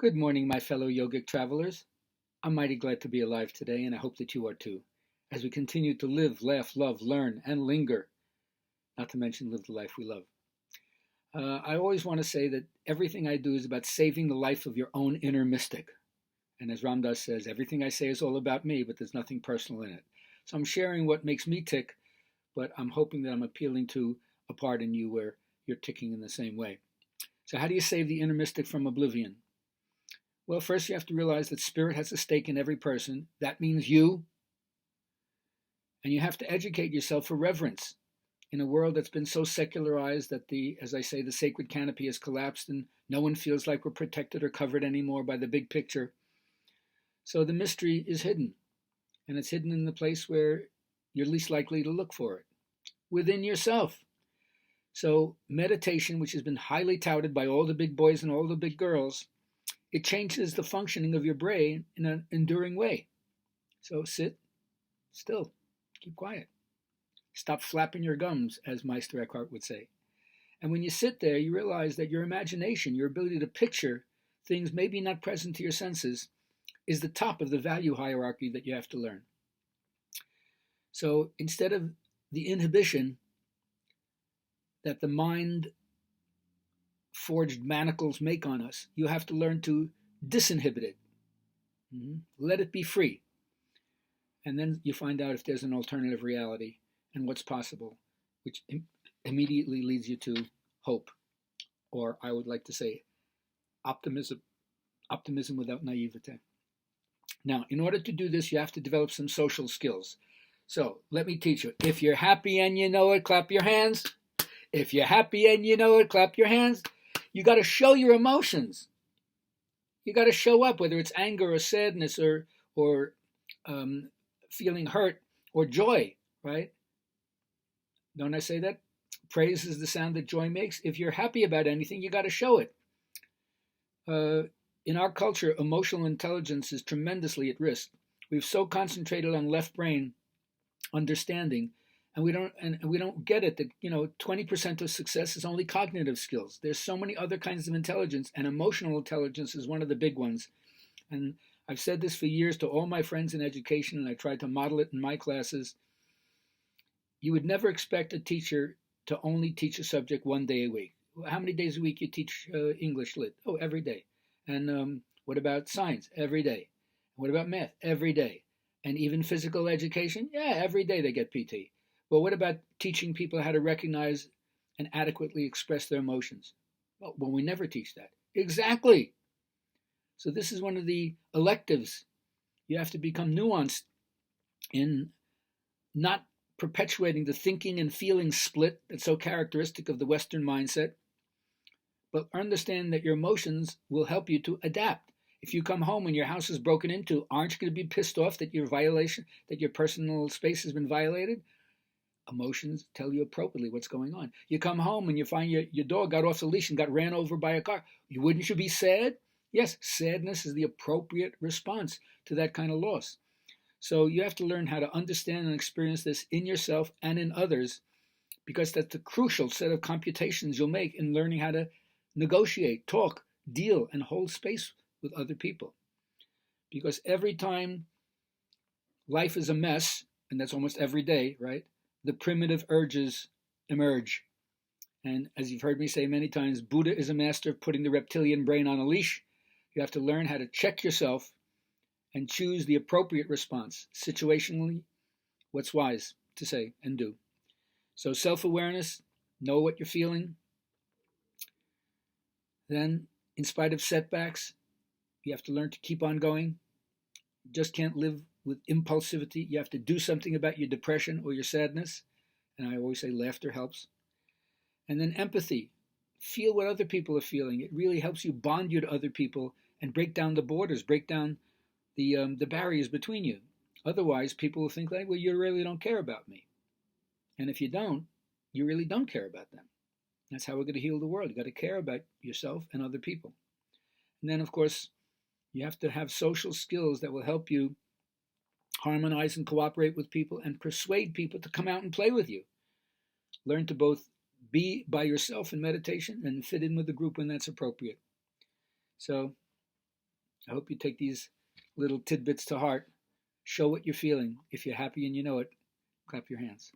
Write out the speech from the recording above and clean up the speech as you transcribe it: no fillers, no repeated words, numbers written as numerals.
Good morning, my fellow yogic travelers. I'm mighty glad to be alive today, and I hope that you are too, as we continue to live, laugh, love, learn, and linger, not to mention live the life we love. I always want to say that everything I do is about saving the life of your own inner mystic. And as Ram Dass says, everything I say is all about me, but there's nothing personal in it. So I'm sharing what makes me tick, but I'm hoping that I'm appealing to a part in you where you're ticking in the same way. So, how do you save the inner mystic from oblivion? Well, first you have to realize that spirit has a stake in every person. That means you. And you have to educate yourself for reverence in a world that's been so secularized that as I say, the sacred canopy has collapsed and no one feels like we're protected or covered anymore by the big picture. So the mystery is hidden, and it's hidden in the place where you're least likely to look for it, within yourself. So meditation, which has been highly touted by all the big boys and all the big girls, it changes the functioning of your brain in an enduring way. So sit still, keep quiet. Stop flapping your gums, as Meister Eckhart would say. And when you sit there, you realize that your imagination, your ability to picture things maybe not present to your senses, is the top of the value hierarchy that you have to learn. So instead of the inhibition that the mind forged manacles make on us, you have to learn to disinhibit it. Let it be free. And then you find out if there's an alternative reality and what's possible, which immediately leads you to hope, or I would like to say optimism without naivete. Now, in order to do this, you have to develop some social skills. So let me teach you. If you're happy and you know it, clap your hands. If you're happy and you know it, clap your hands. You got to show your emotions. You got to show up, whether it's anger or sadness or feeling hurt or joy, right? Don't I say that? Praise is the sound that joy makes. If you're happy about anything, you got to show it. In our culture, emotional intelligence is tremendously at risk. We've so concentrated on left brain understanding, and we don't get it that 20% of success is only cognitive skills. There's so many other kinds of intelligence, and emotional intelligence is one of the big ones. And I've said this for years to all my friends in education, and I tried to model it in my classes. You would never expect a teacher to only teach a subject one day a week. How many days a week you teach English Lit? Oh, every day. And what about science? Every day. What about math? Every day. And even physical education? Yeah, every day they get PT. Well, what about teaching people how to recognize and adequately express their emotions? Well, we never teach that. Exactly. So this is one of the electives. You have to become nuanced in not perpetuating the thinking and feeling split that's so characteristic of the Western mindset, but understand that your emotions will help you to adapt. If you come home and your house is broken into, aren't you going to be pissed off that your personal space has been violated? Emotions tell you appropriately what's going on. You come home and you find your dog got off the leash and got ran over by a car. Wouldn't you be sad? Yes, sadness is the appropriate response to that kind of loss. So you have to learn how to understand and experience this in yourself and in others, because that's the crucial set of computations you'll make in learning how to negotiate, talk, deal, and hold space with other people. Because every time life is a mess, and that's almost every day, right? The primitive urges emerge. And as you've heard me say many times, Buddha is a master of putting the reptilian brain on a leash. You have to learn how to check yourself and choose the appropriate response, situationally, what's wise to say and do. So self-awareness, know what you're feeling. Then, in spite of setbacks, you have to learn to keep on going. You just can't live with impulsivity. You have to do something about your depression or your sadness. And I always say laughter helps. And then empathy. Feel what other people are feeling. It really helps you bond you to other people and break down the borders, break down the barriers between you. Otherwise, people will think like, well, you really don't care about me. And if you don't, you really don't care about them. That's how we're going to heal the world. You got to care about yourself and other people. And then, of course, you have to have social skills that will help you harmonize and cooperate with people and persuade people to come out and play with you. Learn to both be by yourself in meditation and fit in with the group when that's appropriate. So I hope you take these little tidbits to heart. Show what you're feeling. If you're happy and you know it, clap your hands.